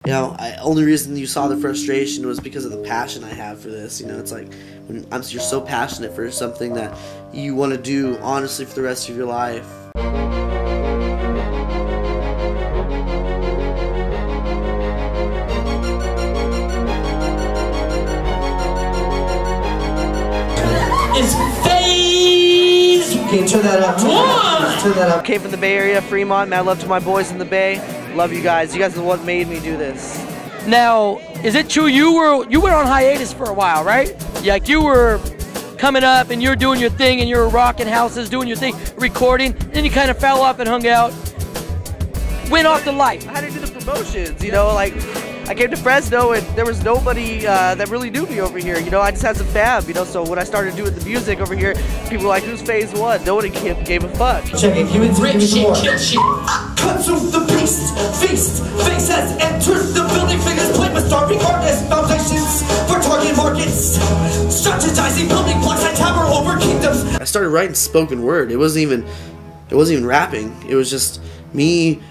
You know, only reason you saw the frustration was because of the passion I have for this. You know, it's like when you're so passionate for something that you want to do honestly for the rest of your life. It's Phase Okay, turn that up. Turn that up. Came from the Bay Area, Fremont. Mad love to my boys in the Bay. Love you guys. You guys are what made me do this. Now, is it true you went on hiatus for a while, right? Like you were coming up and you're doing your thing and you're rocking houses, doing your thing, recording, and then you kind of fell off and hung out. Went off the life. I had to do the promotions, you know, like I came to Fresno and there was nobody that really knew me over here. You know, I just had some fam, you know, so when I started doing the music over here, people were like, who's PhazeOne? Nobody gave a fuck. Check it, give me more. Cut to the beast, feast, face has entered the building, figures play with starving artists, foundations for target markets, strategizing building blocks that tower over kingdoms. I started writing spoken word. It wasn't even rapping. It was just me.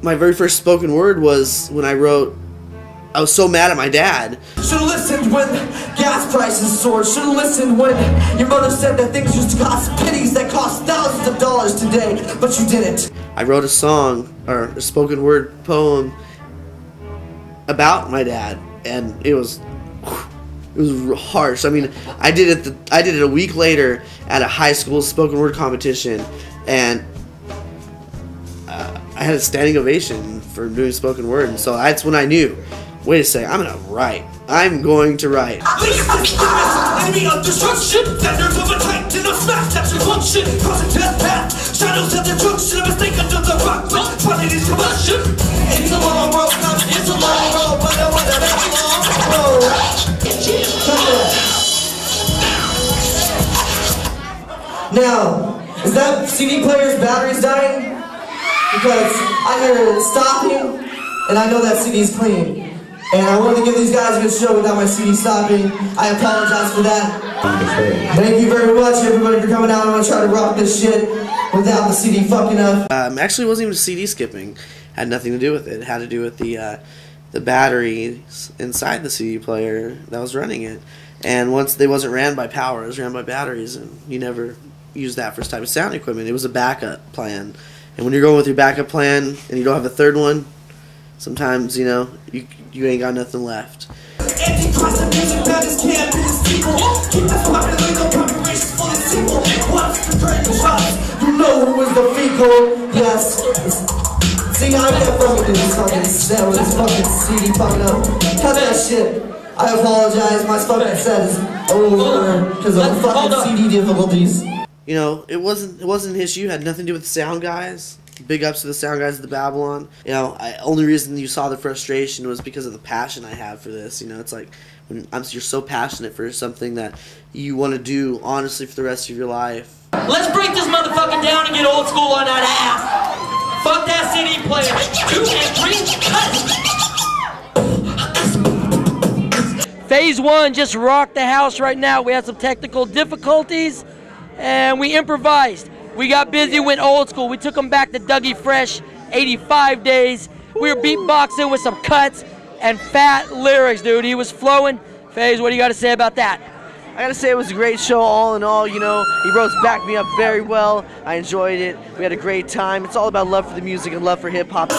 My very first spoken word was when I wrote, I was so mad at my dad. Should've listened when gas prices soared. Should've listened when your mother said that things used to cost pennies that cost thousands of dollars today, but you didn't. I wrote a song, or a spoken word poem about my dad, and it was harsh. I mean, I did it a week later at a high school spoken word competition, and I had a standing ovation for doing spoken word, and so that's when I knew, wait a second, I'm going to write. Enemy of destruction, vendors of a titan of smash, that's your function. Crossing death path, shadows of destruction, a mistake under the rock, spontaneous combustion. It's a long road, it's a long road, but I want that long road. Now, is that CD player's batteries dying? Because I heard it stopping, and I know that CD's clean. And I wanted to give these guys a good show without my CD stopping. I apologize for that. Thank you very much, everybody, for coming out. I'm gonna try to rock this shit without the CD fucking up. Actually, it wasn't even CD skipping. Had nothing to do with it. It had to do with the batteries inside the CD player that was running it. And once they wasn't ran by power, it was ran by batteries, and you never used that for this type of sound equipment. It was a backup plan. And when you're going with your backup plan and you don't have a third one, sometimes, you know, you ain't got nothing left. You know who was the fecal? Yes. See, I can't fucking do this fucking set with this fucking CD fucking up. Cut that shit. I apologize. My fucking set is over because of the fucking CD difficulties. You know, it wasn't an issue. It had nothing to do with the sound guys. Big ups to the sound guys at the Babylon. You know, only reason you saw the frustration was because of the passion I have for this. You know, it's like when you're so passionate for something that you want to do honestly for the rest of your life. Let's break this motherfucker down and get old school on that ass. Fuck that CD player. 2 and 3, cut. PhazeOne just rocked the house right now. We had some technical difficulties, and we improvised. We got busy, went old school. We took them back to Dougie Fresh, 85 days. We were beatboxing with some cuts and fat lyrics, dude. He was flowing. Phase, what do you got to say about that? I gotta say it was a great show all in all. You know, E.Rose backed me up very well. I enjoyed it. We had a great time. It's all about love for the music and love for hip-hop.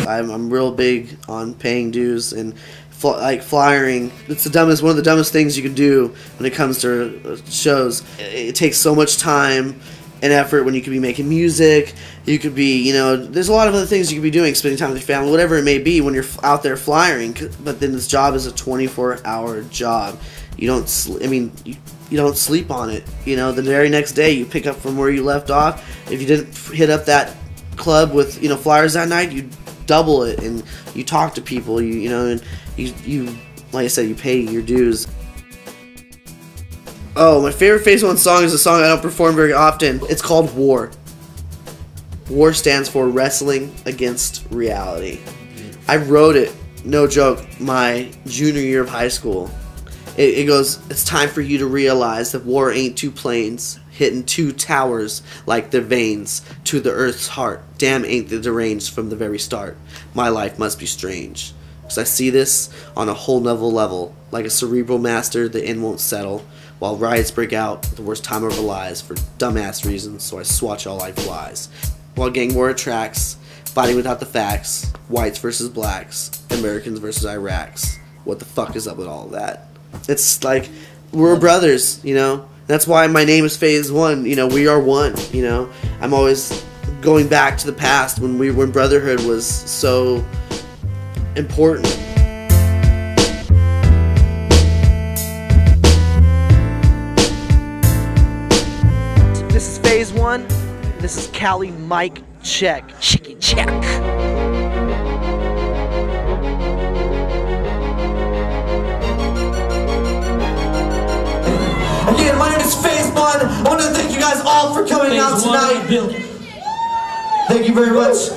I'm real big on paying dues and like flyering. It's one of the dumbest things you can do when it comes to shows. It takes so much time and effort when you could be making music. You could be, you know, there's a lot of other things you could be doing, spending time with your family, whatever it may be when you're out there flying. But then this job is a 24-hour job. You don't, you don't sleep on it. You know, the very next day you pick up from where you left off. If you didn't hit up that club with, you know, flyers that night, you double it, and you talk to people. You know, and you like I said, you pay your dues. Oh, my favorite PhazeOne song is a song I don't perform very often. It's called War. War stands for Wrestling Against Reality. I wrote it, no joke, my junior year of high school. It goes, it's time for you to realize that war ain't two planes hitting 2 towers like their veins to the earth's heart. Damn, ain't they deranged from the very start. My life must be strange. Cause I see this on a whole nother level. Like a cerebral master, the end won't settle. While riots break out, the worst time of our lives, for dumbass reasons, so I swatch all like flies. While gang war attracts, fighting without the facts, whites versus blacks, Americans versus Iraqs. What the fuck is up with all of that? It's like, we're brothers, you know? That's why my name is PhazeOne, you know, we are one, you know? I'm always going back to the past when brotherhood was so important. This is PhazeOne. This is Cali mic check. Chicky check. Again, my name is PhazeOne. I want to thank you guys all for coming out tonight. Thank you very much.